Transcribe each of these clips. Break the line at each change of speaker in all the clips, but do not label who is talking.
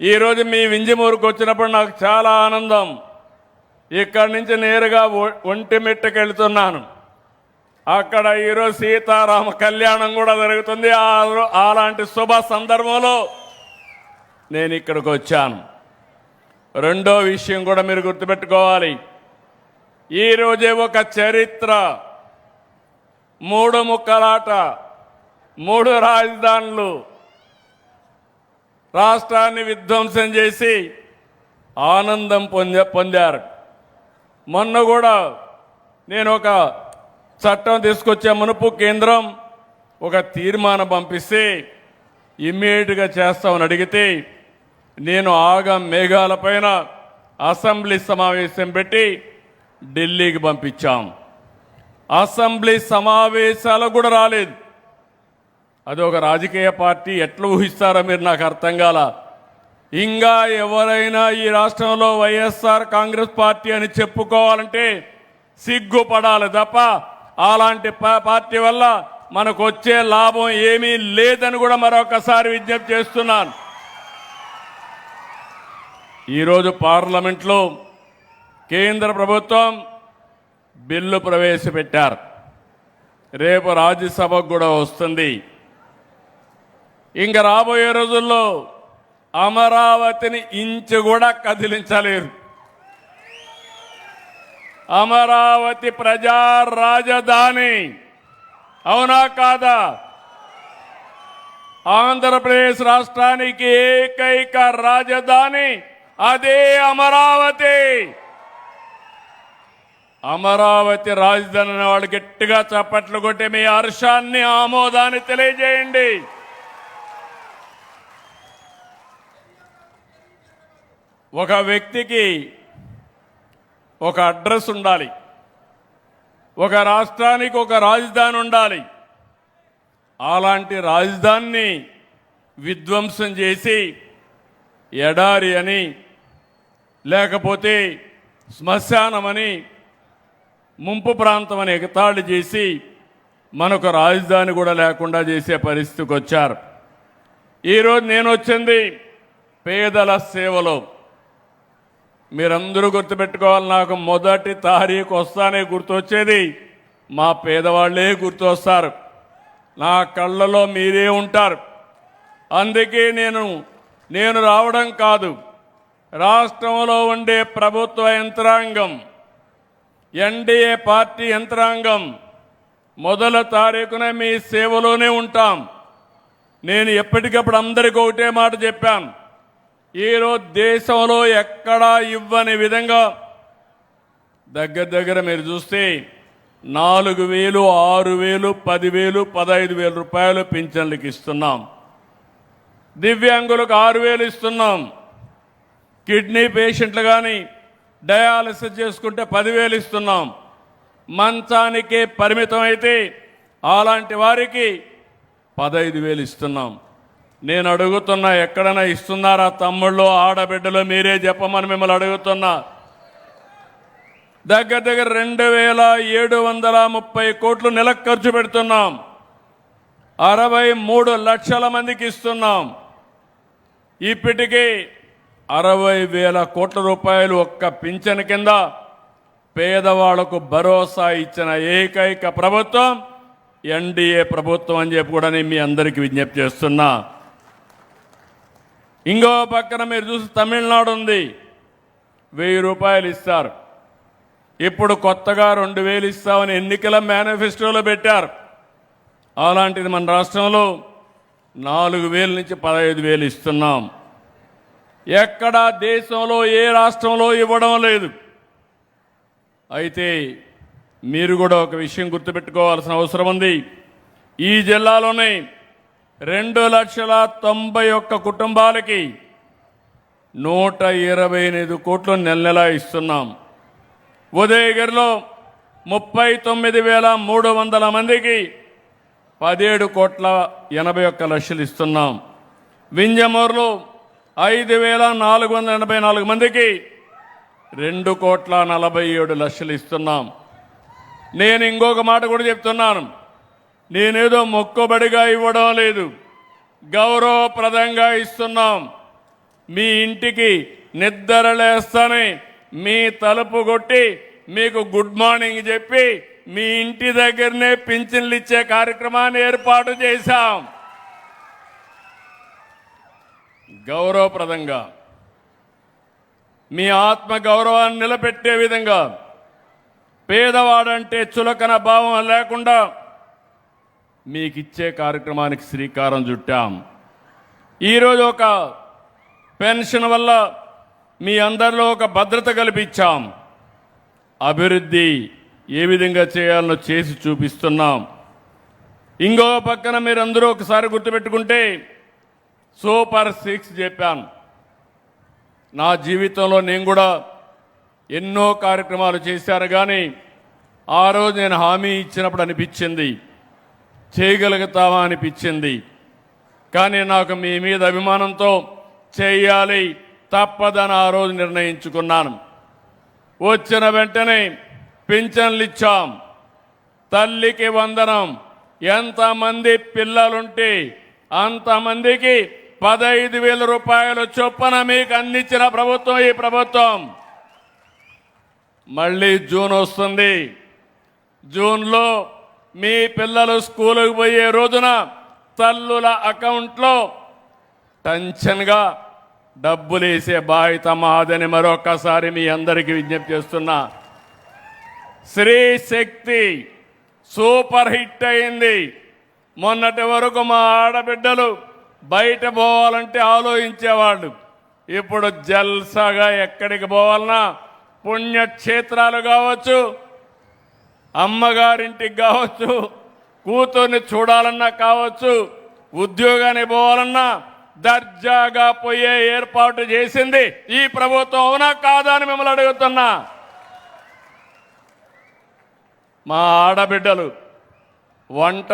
ఈరోజు మీ వింజమూరుకు వచ్చినప్పుడు నాకు చాలా ఆనందం. ఇక్కడి నుంచి నేరుగా ఒంటిమిట్టకి వెళ్తున్నాను. అక్కడ ఈరోజు సీతారామ కళ్యాణం కూడా జరుగుతుంది. అలాంటి శుభ సందర్భంలో నేను ఇక్కడికి వచ్చాను. రెండో విషయం కూడా మీరు గుర్తుపెట్టుకోవాలి. ఈరోజే ఒక చరిత్ర, 3 ముక్కలాట, 3 రాజధానులు, రాష్ట్రాన్ని విధ్వంసం చేసి ఆనందం పొందారు. మొన్న కూడా నేను ఒక చట్టం తీసుకొచ్చే మునుపు కేంద్రం ఒక తీర్మానం పంపిస్తే ఇమ్మీడియట్గా చేస్తామని అడిగితే నేను మేఘాలపైన అసెంబ్లీ సమావేశం పెట్టి ఢిల్లీకి పంపించాం. అసెంబ్లీ సమావేశాలకు కూడా రాలేదు. అది ఒక రాజకీయ పార్టీ ఎట్లా ఊహిస్తారో మీరు నాకు అర్థం కాల. ఇంకా ఎవరైనా ఈ రాష్ట్రంలో వైఎస్ఆర్ కాంగ్రెస్ పార్టీ అని చెప్పుకోవాలంటే సిగ్గుపడాలి తప్ప అలాంటి పార్టీ వల్ల మనకు వచ్చే లాభం ఏమీ లేదని కూడా మరొకసారి విజ్ఞప్తి చేస్తున్నాను. ఈరోజు పార్లమెంట్లో కేంద్ర ప్రభుత్వం బిల్లు ప్రవేశపెట్టారు. రేపు రాజ్యసభకు కూడా వస్తుంది. ఇంకా రాబోయే రోజుల్లో అమరావతిని ఇంచు కూడా కదిలించలేరు. అమరావతి ప్రజా రాజధాని, అవునా కాదా? ఆంధ్రప్రదేశ్ రాష్ట్రానికి ఏకైక రాజధాని అదే అమరావతి. అమరావతి రాజధాని వాళ్ళు గట్టిగా చప్పట్లు కొట్టి మీ హర్షాన్ని, ఆమోదాన్ని తెలియజేయండి. ఒక వ్యక్తికి ఒక అడ్రస్ ఉండాలి, ఒక రాష్ట్రానికి ఒక రాజధాని ఉండాలి. అలాంటి రాజధానిని విధ్వంసం చేసి ఎడారి అని, లేకపోతే శ్మశానమని, ముంపు ప్రాంతం అని ఎగతాళి చేసి మనకు రాజధాని కూడా లేకుండా చేసే పరిస్థితికి వచ్చారు. ఈరోజు నేను వచ్చింది పేదల సేవలో. మీరందరూ గుర్తుపెట్టుకోవాలి, నాకు మొదటి తారీఖు వస్తానే గుర్తొచ్చేది మా పేదవాళ్లే గుర్తొస్తారు. నా కళ్ళలో మీరే ఉంటారు. అందుకే నేను రావడం కాదు, రాష్ట్రంలో ఉండే ప్రభుత్వ యంత్రాంగం, ఎన్డీఏ పార్టీ యంత్రాంగం మొదటి తారీఖున మీ సేవలోనే ఉంటాం. నేను ఎప్పటికప్పుడు అందరికీ ఒకటే మాట చెప్పాను. ఈరోజు దేశంలో ఎక్కడా ఇవ్వని విధంగా దగ్గర మీరు చూస్తే 4,000, 6,000, 10,000, 15,000 రూపాయలు పింఛన్లకు ఇస్తున్నాం. దివ్యాంగులకు 6,000 ఇస్తున్నాం. కిడ్నీ పేషెంట్లు కానీ డయాలసిస్ చేసుకుంటే 10,000 ఇస్తున్నాం. మంచానికే పరిమితం అయితే అలాంటి వారికి 15,000 ఇస్తున్నాం. నేను అడుగుతున్నా, ఎక్కడైనా ఇస్తున్నారా తమ్ముళ్ళు, ఆడబిడ్డలు? మీరే చెప్పమని మిమ్మల్ని అడుగుతున్నా. దగ్గర 2,730 కోట్లు నెలకు ఖర్చు పెడుతున్నాం. 63 లక్షల మందికి ఇస్తున్నాం. ఇప్పటికీ 60,000 కోట్ల రూపాయలు ఒక్క పింఛన్ కింద పేదవాళ్లకు భరోసా ఇచ్చిన ఏకైక ప్రభుత్వం ఎన్డీఏ ప్రభుత్వం అని చెప్పి కూడా నేను మీ అందరికీ విజ్ఞప్తి చేస్తున్నా. ఇంకో పక్కన మీరు చూసి తమిళనాడు ఉంది, 1,000 రూపాయలు ఇస్తారు. ఇప్పుడు కొత్తగా 2,000 ఇస్తామని ఎన్నికల మేనిఫెస్టోలో పెట్టారు. అలాంటిది మన రాష్ట్రంలో 4,000 నుంచి 15,000 ఇస్తున్నాం. ఎక్కడా దేశంలో ఏ రాష్ట్రంలో ఇవ్వడం లేదు. అయితే మీరు కూడా ఒక విషయం గుర్తుపెట్టుకోవాల్సిన అవసరం ఉంది. ఈ జిల్లాలోనే 2,91,000 కుటుంబాలకి 128 కోట్లు నెల ఇస్తున్నాం. ఉదయగిరిలో 39,300 మందికి 17,81,00,000 ఇస్తున్నాం. వింజమూరులో 5,484 మందికి 2,47,00,000 ఇస్తున్నాం. నేను ఇంకొక మాట కూడా చెప్తున్నాను. నేనేదో మొక్కుబడిగా ఇవ్వడం లేదు, గౌరవప్రదంగా ఇస్తున్నాం. మీ ఇంటికి నిద్రలేస్తానే మీ తలుపు కొట్టి మీకు గుడ్ మార్నింగ్ చెప్పి మీ ఇంటి దగ్గరనే పింఛన్లు ఇచ్చే కార్యక్రమాన్ని ఏర్పాటు చేశాం. గౌరవప్రదంగా మీ ఆత్మ గౌరవాన్ని నిలబెట్టే విధంగా పేదవాడంటే చులకన భావం లేకుండా మీకిచ్చే కార్యక్రమానికి శ్రీకారం చుట్టాం. ఈరోజు ఒక పెన్షన్ వల్ల మీ అందరిలో ఒక భద్రత కల్పించాం. అభివృద్ధి ఏ విధంగా చేయాలనో చేసి చూపిస్తున్నాం. ఇంకో పక్కన మీరందరూ ఒకసారి గుర్తుపెట్టుకుంటే సూపర్ 6 చెప్పాను. నా జీవితంలో నేను కూడా ఎన్నో కార్యక్రమాలు చేశాను, కానీ ఆ రోజు నేను హామీ ఇచ్చినప్పుడు అనిపించింది చేయగలుగుతామా అనిపించింది. కానీ నాకు మీ మీద అభిమానంతో చేయాలి తప్పదని ఆ రోజు నిర్ణయించుకున్నాను. వచ్చిన వెంటనే పింఛన్లు ఇచ్చాం. తల్లికి వందనం. ఎంతమంది పిల్లలుంటే అంతమందికి 15,000 రూపాయలు చొప్పున మీకు అందించిన ప్రభుత్వం ఈ ప్రభుత్వం. మళ్ళీ జూన్ వస్తుంది. జూన్లో మీ పిల్లలు స్కూలుకు పోయే రోజున తల్లుల అకౌంట్లో టెన్షన్గా డబ్బులు వేసే బాధ్యత మాదని మరొకసారి మీ అందరికీ విజ్ఞప్తి చేస్తున్నా. స్త్రీ శక్తి సూపర్ హిట్ అయింది. మొన్నటి వరకు మా ఆడబిడ్డలు బయట పోవాలంటే ఆలోచించేవాళ్ళు. ఇప్పుడు జల్సాగా ఎక్కడికి పోవాలన్నా పుణ్యక్షేత్రాలు కావచ్చు, అమ్మగారింటికి కావచ్చు, కూతుర్ని చూడాలన్నా కావచ్చు, ఉద్యోగానికి పోవాలన్నా దర్జాగా పోయే ఏర్పాటు చేసింది ఈ ప్రభుత్వం. అవునా కాదా అని మిమ్మల్ని అడుగుతున్నా. మా ఆడబిడ్డలు వంట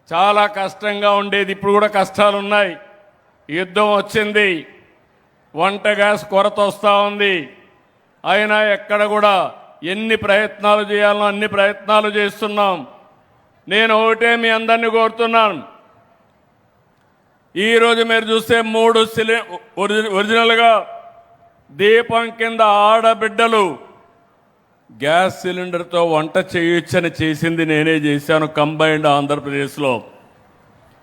చాలా కష్టంగా ఉండేది, ఇప్పుడు కూడా కష్టాలు ఉన్నాయి. యుద్ధం వచ్చింది, వంట గ్యాస్ కొరత వస్తూ ఉంది. అయినా ఎక్కడ కూడా ఎన్ని ప్రయత్నాలు చేయాలనో అన్ని ప్రయత్నాలు చేస్తున్నాం. నేను ఒకటే మీ అందరినీ కోరుతున్నాను. ఈరోజు మీరు చూస్తే 3 ఒరిజినల్గా దీపం కింద ఆడబిడ్డలు గ్యాస్ సిలిండర్తో వంట చేయొచ్చని చేసింది నేనే చేశాను కంబైన్డ్ ఆంధ్రప్రదేశ్లో.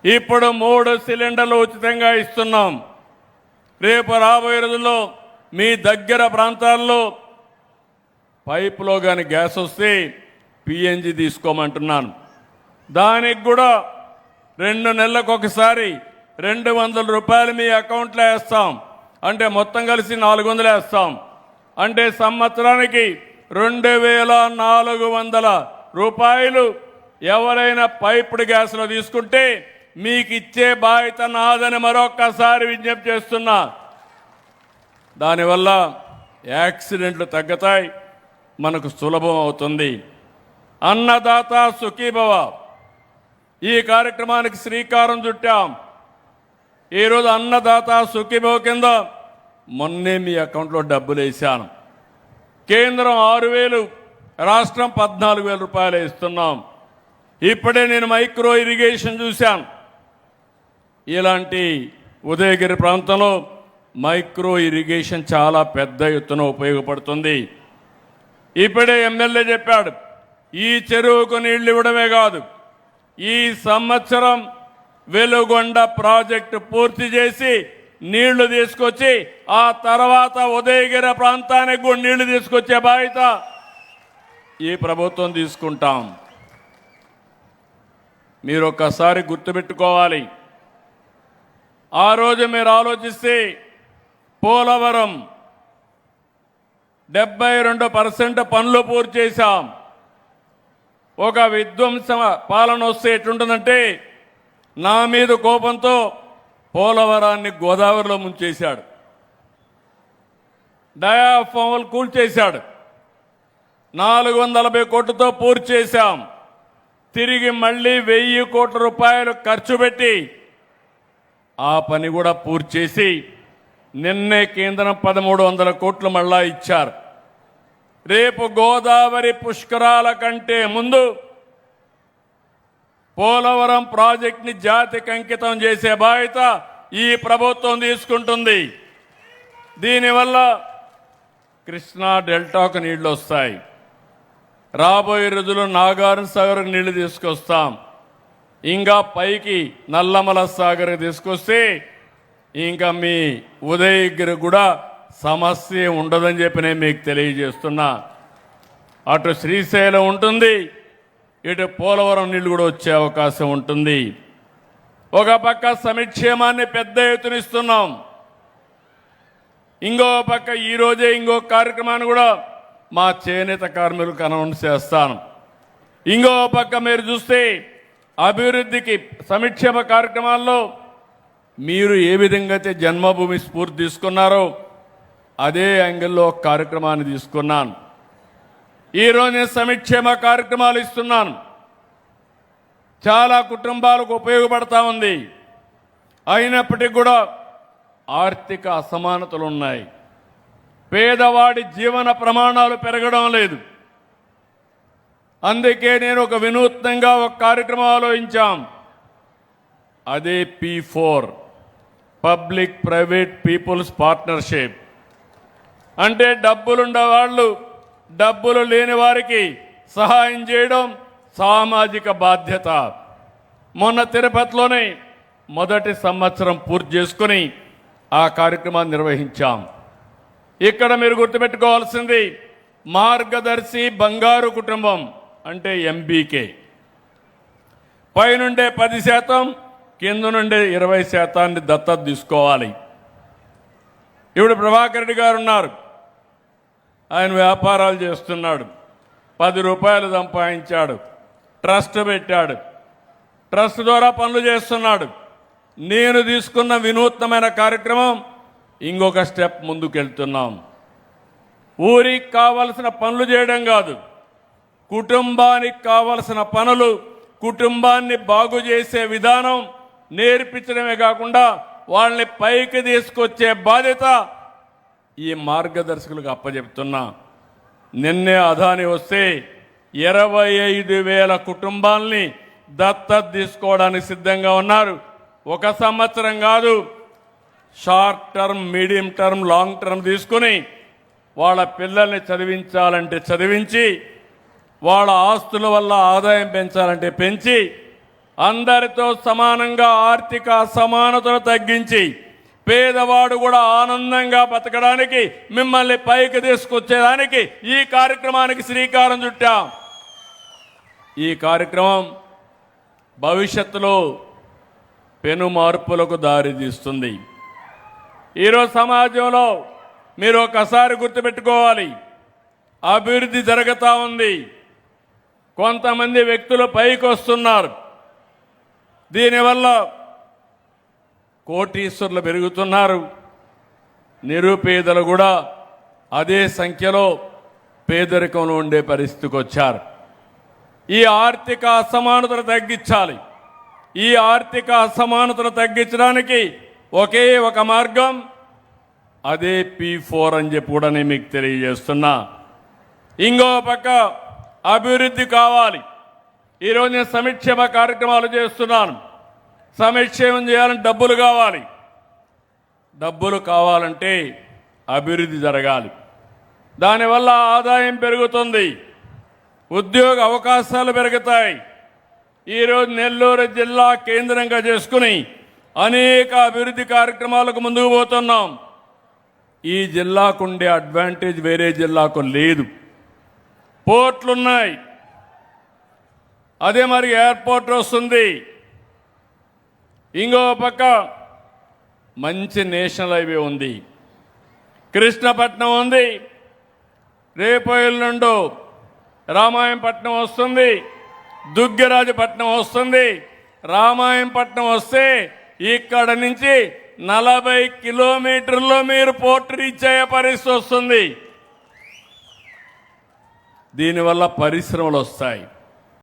ఇప్పుడు 3 సిలిండర్లు ఉచితంగా ఇస్తున్నాం. రేపు రాబోయే రోజుల్లో మీ దగ్గర ప్రాంతాల్లో పైపులో కానీ గ్యాస్ వస్తే పిఎన్జి తీసుకోమంటున్నాను. దానికి కూడా 2 నెలలకు ఒకసారి 200 రూపాయలు మీ అకౌంట్లో వేస్తాం. అంటే మొత్తం కలిసి 400 వేస్తాం. అంటే సంవత్సరానికి 2,400 రూపాయలు ఎవరైనా పైప్డ్ గ్యాస్లో తీసుకుంటే మీకు ఇచ్చే బాధ్యత నాదని మరొక్కసారి విజ్ఞప్తి చేస్తున్నా. దానివల్ల యాక్సిడెంట్లు తగ్గుతాయి, మనకు సులభం అవుతుంది. అన్నదాత సుఖీభవ ఈ కార్యక్రమానికి శ్రీకారం చుట్టాం. ఈరోజు అన్నదాత సుఖీభవ కింద మొన్నే మీ అకౌంట్లో డబ్బులు వేశాను. కేంద్రం 6,000, రాష్ట్రం 14,000 రూపాయలు ఇస్తున్నాం. ఇప్పుడే నేను మైక్రో ఇరిగేషన్ చూశాను. ఇలాంటి ఉదయగిరి ప్రాంతంలో మైక్రో ఇరిగేషన్ చాలా పెద్ద ఎత్తున ఉపయోగపడుతుంది. ఇప్పుడే ఎమ్మెల్యే చెప్పాడు, ఈ చెరువుకు నీళ్లు ఇవ్వడమే కాదు, ఈ సంవత్సరం వెలుగొండ ప్రాజెక్టు పూర్తి చేసి నీళ్లు తీసుకొచ్చి ఆ తర్వాత ఉదయగిరి ప్రాంతానికి కూడా నీళ్లు తీసుకొచ్చే బాధ్యత ఈ ప్రభుత్వం తీసుకుంటాం. మీరు ఒక్కసారి గుర్తుపెట్టుకోవాలి. ఆ రోజు మీరు ఆలోచిస్తే పోలవరం 72% పనులు పూర్తి చేశాం. ఒక విధ్వంస పాలన వస్తే ఎట్లుంటుందంటే, నా మీద కోపంతో పోలవరాన్ని గోదావరిలో ముంచేశాడు, డయాఫామ్లు కూల్చేశాడు. 440 కోట్లతో పూర్తి చేశాం. తిరిగి మళ్ళీ 1000 కోట్ల రూపాయలు ఖర్చు పెట్టి ఆ పని కూడా పూర్తి చేసి నిన్నే కేంద్రం 1300 కోట్లు మళ్ళా ఇచ్చారు. రేపు గోదావరి పుష్కరాల కంటే ముందు పోలవరం ప్రాజెక్టుని జాతికి అంకితం చేసే బాధ్యత ఈ ప్రభుత్వం తీసుకుంటుంది. దీనివల్ల కృష్ణా డెల్టాకు నీళ్లు వస్తాయి. రాబోయే రోజుల్లో నాగార్జున సాగర్కు నీళ్లు తీసుకొస్తాం. ఇంకా పైకి నల్లమల సాగర్ తీసుకొస్తే ఇంకా మీ ఉదయగిరి కూడా సమస్య ఉండదని చెప్పి నేను మీకు తెలియజేస్తున్నా. అటు శ్రీశైలం ఉంటుంది, ఇటు పోలవరం నీళ్లు కూడా వచ్చే అవకాశం ఉంటుంది. ఒక పక్క సంక్షేమాన్ని పెద్ద ఎత్తున ఇస్తున్నాం, ఇంకో పక్క ఈరోజే ఇంకో కార్యక్రమాన్ని కూడా మా చేనేత కార్మికులకు అనౌన్స్ చేస్తాను. ఇంకో పక్క మీరు చూస్తే అభివృద్ధికి సంక్షేమ కార్యక్రమాల్లో మీరు ఏ విధంగా అయితే జన్మభూమి స్ఫూర్తి తీసుకున్నారో అదే యాంగిల్లో ఒక కార్యక్రమాన్ని తీసుకున్నాను. ఈరోజు నేను సంక్షేమ కార్యక్రమాలు ఇస్తున్నాను. చాలా కుటుంబాలకు ఉపయోగపడతా ఉంది. అయినప్పటికీ కూడా ఆర్థిక అసమానతలు ఉన్నాయి. పేదవాడి జీవన ప్రమాణాలు పెరగడం లేదు. అందుకే నేను ఒక వినూత్నంగా ఒక కార్యక్రమం ఆలోచించాం. అదే P4, public private peoples partnership. అంటే డబ్బులుండే వాళ్ళు డబ్బులు లేని వారికి సహాయం చేయడం సామాజిక బాధ్యత. మొన్న తిరుపతిలోనే మొదటి సంవత్సరం పూర్తి చేసుకుని ఆ కార్యక్రమాన్ని నిర్వహించాం. ఇక్కడ మీరు గుర్తుపెట్టుకోవాల్సింది మార్గదర్శి బంగారు కుటుంబం అంటే MBK. పైనుండే 10%, కింద నుండే 20% దత్తత తీసుకోవాలి. ఇప్పుడు ప్రభాకర్ రెడ్డి గారు ఉన్నారు. ఆయన వ్యాపారాలు చేస్తున్నాడు, 10 రూపాయలు సంపాదించాడు, ట్రస్ట్ పెట్టాడు, ట్రస్ట్ ద్వారా పనులు చేస్తున్నాడు. నేను తీసుకున్న వినూత్నమైన కార్యక్రమం ఇంకొక స్టెప్ ముందుకెళ్తున్నాం. ఊరికి కావలసిన పనులు చేయడం కాదు, కుటుంబానికి కావలసిన పనులు, కుటుంబాన్ని బాగు చేసే విధానం నేర్పించడమే కాకుండా వాళ్ళని పైకి తీసుకొచ్చే బాధ్యత ఈ మార్గదర్శకులకు అప్పచెప్తున్నా. నిన్నే అదాని వస్తే 25,000 కుటుంబాలని దత్తత తీసుకోవడానికి సిద్ధంగా ఉన్నారు. ఒక సంవత్సరం కాదు, short term, medium term, long term తీసుకుని వాళ్ళ పిల్లల్ని చదివించాలంటే చదివించి, వాళ్ళ ఆస్తుల వల్ల ఆదాయం పెంచాలంటే పెంచి, అందరితో సమానంగా ఆర్థిక అసమానతలు తగ్గించి పేదవాడు కూడా ఆనందంగా బతకడానికి, మిమ్మల్ని పైకి తీసుకొచ్చేదానికి ఈ కార్యక్రమానికి శ్రీకారం చుట్టాం. ఈ కార్యక్రమం భవిష్యత్తులో పెను మార్పులకు దారితీస్తుంది. ఈరోజు సమాజంలో మీరు ఒకసారి గుర్తుపెట్టుకోవాలి, అభివృద్ధి జరుగుతూ ఉంది. కొంతమంది వ్యక్తులు పైకి వస్తున్నారు. దీనివల్ల కోటీశ్వరులు పెరుగుతున్నారు, నిరుపేదలు కూడా అదే సంఖ్యలో పేదరికంలో ఉండే పరిస్థితికి వచ్చారు. ఈ ఆర్థిక అసమానతను తగ్గించాలి. ఈ ఆర్థిక అసమానతను తగ్గించడానికి ఒకే ఒక మార్గం, అదే P4 అని చెప్పి కూడా నేను మీకు తెలియజేస్తున్నా. ఇంకో పక్క అభివృద్ధి కావాలి. ఈరోజు నేను సంక్షేమ కార్యక్రమాలు చేస్తున్నాను. సంక్షేమం చేయాలంటే డబ్బులు కావాలి. డబ్బులు కావాలంటే అభివృద్ధి జరగాలి. దానివల్ల ఆదాయం పెరుగుతుంది, ఉద్యోగ అవకాశాలు పెరుగుతాయి. ఈరోజు నెల్లూరు జిల్లా కేంద్రంగా చేసుకుని అనేక అభివృద్ధి కార్యక్రమాలకు ముందుకు పోతున్నాం. ఈ జిల్లాకు ఉండే అడ్వాంటేజ్ వేరే జిల్లాకు లేదు. పోర్ట్లున్నాయి, అదే మరి ఎయిర్పోర్ట్ వస్తుంది. ఇంకో పక్క మంచి నేషనల్ హైవే ఉంది, కృష్ణపట్నం ఉంది, రేపు ఎల్లుండి రామాయంపట్నం వస్తుంది, దుగ్గరాజపట్నం వస్తుంది. రామాయంపట్నం వస్తే ఇక్కడ నుంచి 40 కిలోమీటర్లో మీరు పోర్ట్ రీచ్ అయ్యే పరిస్థితి వస్తుంది. దీనివల్ల పరిశ్రమలు వస్తాయి.